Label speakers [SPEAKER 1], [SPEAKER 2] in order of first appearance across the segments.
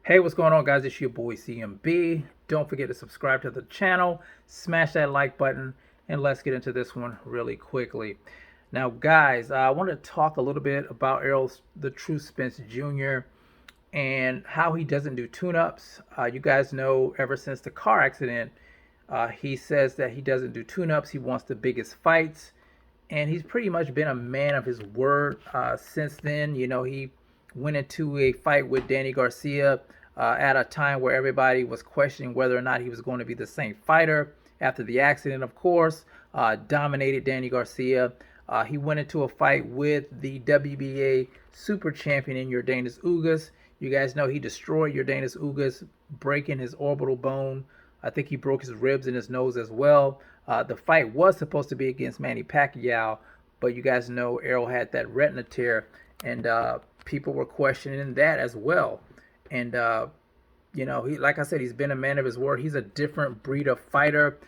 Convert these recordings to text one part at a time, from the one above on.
[SPEAKER 1] Hey, what's going on, guys? It's your boy CMB. Don't forget to subscribe to the channel, smash that like button, and let's get into this one really quickly. Now, guys, I want to talk a little bit about Errol the True Spence Jr. and how he doesn't do tune-ups. You guys know ever since the car accident, he says that he doesn't do tune-ups. He wants the biggest fights, and he's pretty much been a man of his word since then. You know, he went into a fight with Danny Garcia at a time where everybody was questioning whether or not he was going to be the same fighter. After the accident, of course, dominated Danny Garcia. He went into a fight with the WBA super champion in Yordenis Ugas. You guys know he destroyed Yordenis Ugas, breaking his orbital bone. I think he broke his ribs and his nose as well. The fight was supposed to be against Manny Pacquiao, but you guys know Errol had that retina tear, and people were questioning that as well. And you know, he, like I said, he's been a man of his word. He's a different breed of fighter.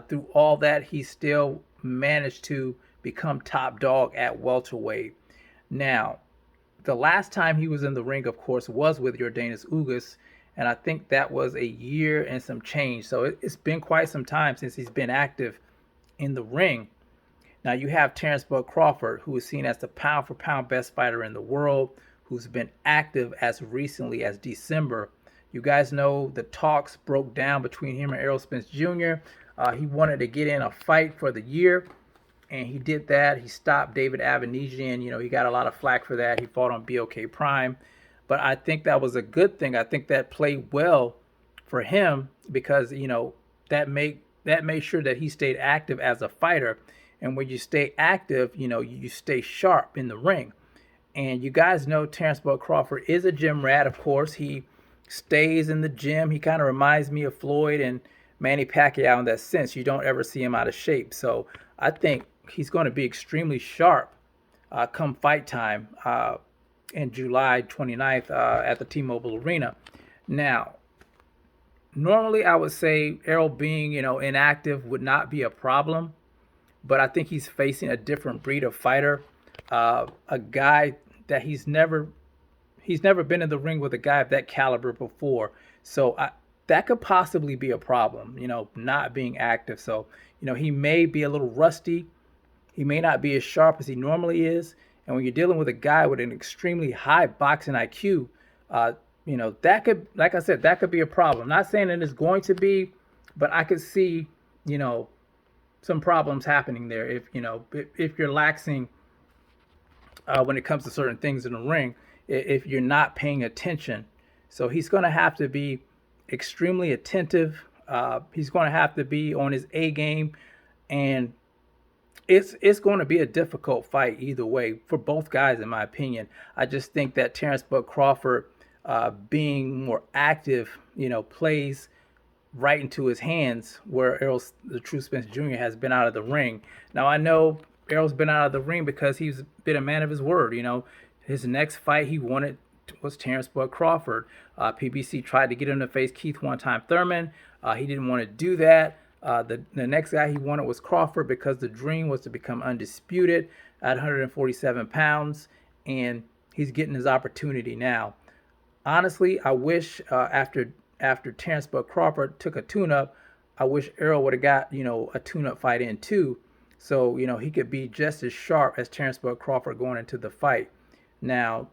[SPEAKER 1] Through all that, he still managed to become top dog at welterweight. Now, the last time he was in the ring, of course, was with Yordenis Ugas, and I think that was a year and some change. So it's been quite some time since he's been active in the ring. Now you have Terrence Bud Crawford, who is seen as the pound for pound best fighter in the world, who's been active as recently as December. You guys know the talks broke down between him and Errol Spence Jr. He wanted to get in a fight for the year, and he did that. He stopped David Avanesian. You know, he got a lot of flack for that. He fought on BOK Prime. But I think that was a good thing. I think that played well for him because, you know, that made sure that he stayed active as a fighter. And when you stay active, you know, you stay sharp in the ring. And you guys know Terrence Bud Crawford is a gym rat, of course. He stays in the gym. He kind of reminds me of Floyd and Manny Pacquiao in that sense. You don't ever see him out of shape. So I think he's going to be extremely sharp come fight time in July 29th at the T-Mobile Arena. Now, normally I would say Errol being, you know, inactive would not be a problem, but I think he's facing a different breed of fighter, a guy that he's never been in the ring with a guy of that caliber before. So that could possibly be a problem, you know, not being active. So, you know, he may be a little rusty. He may not be as sharp as he normally is. And when you're dealing with a guy with an extremely high boxing IQ, you know, that could, like I said, that could be a problem. I'm not saying that it's going to be, but I could see, you know, some problems happening there if, you know, if you're laxing when it comes to certain things in the ring, if you're not paying attention. So he's going to have to be extremely attentive. He's going to have to be on his A game, and it's going to be a difficult fight either way for both guys, in my opinion. I just think that Terrence Bud Crawford, being more active, you know, plays right into his hands, where Errol, the True Spence Jr., has been out of the ring. Now, I know Errol's been out of the ring because he's been a man of his word. You know, his next fight he wanted was Terrence Bud Crawford. PBC tried to get him to face Keith one-time Thurman. He didn't want to do that. The next guy he wanted was Crawford because the dream was to become undisputed at 147 pounds, and he's getting his opportunity now. Honestly, I wish after Terrence Bud Crawford took a tune-up, I wish Errol would have got, you know, a tune-up fight in too, so, you know, he could be just as sharp as Terrence Bud Crawford going into the fight. Now,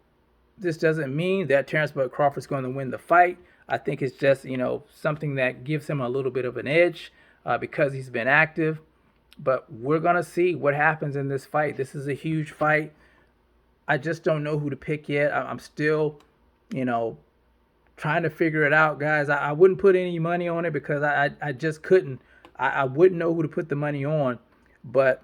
[SPEAKER 1] this doesn't mean that Terrence Bud Crawford's going to win the fight. I think it's just, you know, something that gives him a little bit of an edge because he's been active. But we're going to see what happens in this fight. This is a huge fight. I just don't know who to pick yet. I'm still, you know, trying to figure it out, guys. I wouldn't put any money on it because I just couldn't. I wouldn't know who to put the money on. But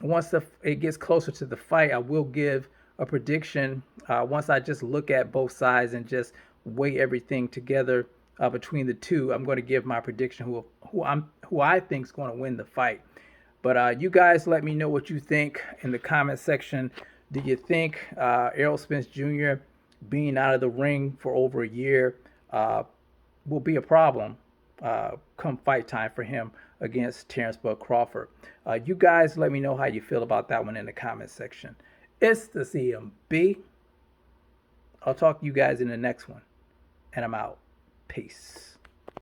[SPEAKER 1] once it gets closer to the fight, I will give a prediction once I just look at both sides and just weigh everything together between the two. I'm going to give my prediction who I think is going to win the fight. But you guys let me know what you think in the comment section. Do you think Errol Spence Jr. being out of the ring for over a year will be a problem come fight time for him against Terrence Bud Crawford? You guys let me know how you feel about that one in the comment section. It's the CMB. I'll talk to you guys in the next one. and I'm out. Peace.